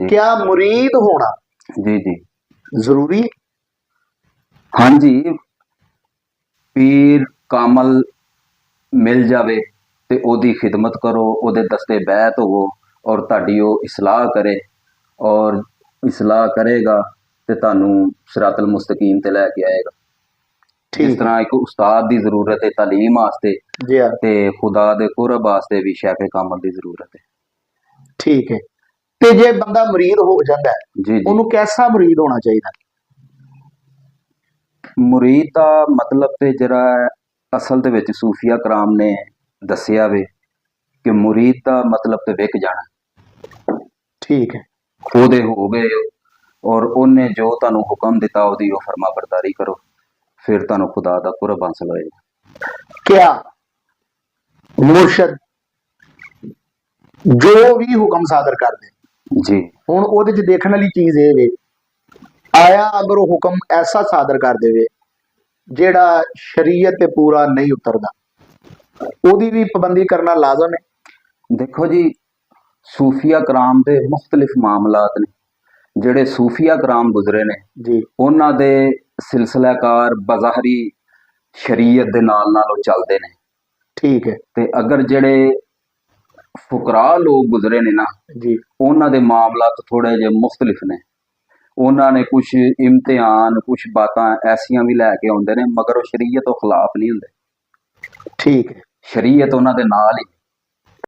क्या मुरीद होना जी जी जरूरी है? हाँ जी, पीर कामल मिल जावे ते ओदी खिदमत करो, ओदे दस्ते बैत होवो और तुहाडी ओ इसलाह करे, और इसलाह करेगा ते तुहानू सिरातल मुस्तकीम ते लैके आएगा। जिस ठीक है तरह एक उस्ताद की जरूरत है तालीम वास्ते, जी हाँ ते खुदा दे कुरब वास्ते भी शैखे कामल की जरूरत है। ठीक है। ते जे बंदा मुरीद हो जाता है जी जी, उन्होंने कैसा मुरीद होना चाहिए? मुरीद का मतलब तो जरा असल दे विच सूफिया कराम ने दसिया वे कि मुरीद का मतलब तो विक जाना, ठीक है ओदे हो गए हो और उन्हें जो तुहानू हुक्म दिता ओदी ओ फरमा बरदारी करो, फिर तुहानू खुदा दा कुरब हासिल होएगा। क्या मुर्शद जो भी हुक्म सादर कर दे जी हुण ओहदे च देखने वाली चीज ये वे, आया अगर वो हुक्म ऐसा सादर कर देवे जेड़ा शरीयत ते पूरा नहीं उतरदा, ओदी भी पाबंदी करना लाजम है? देखो जी, सूफिया कराम दे मुख्तलिफ मामलात ने, ਜਿਹੜੇ सूफिया कराम गुजरे ने जी उन्हां दे सिलसिलाकार बज़ाहरी शरीयत दे नाल नाल ਉਹ ਚੱਲਦੇ ਨੇ। ठीक है ਤੇ अगर ਜਿਹੜੇ फुकरा लोग गुजरे ने ना, जी ਉਹਨਾਂ ਦੇ ਮਾਮਲਾਤ ਥੋੜੇ ਜਿਹੇ ਮੁਖਤਲਿਫ ਨੇ। ਉਹਨਾਂ ਨੇ ਕੁਝ ਇਮਤਿਹਾਨ, ਕੁਝ ਬਾਤਾਂ ਐਸੀਆਂ ਵੀ ਲੈ ਕੇ ਆਉਂਦੇ ਨੇ, ਮਗਰ ਉਹ ਸ਼ਰੀਅਤ ਤੋਂ ਖਿਲਾਫ ਨਹੀਂ ਹੁੰਦੇ। ठीक है ਸ਼ਰੀਅਤ ਉਹਨਾਂ ਦੇ ਨਾਲ ਹੀ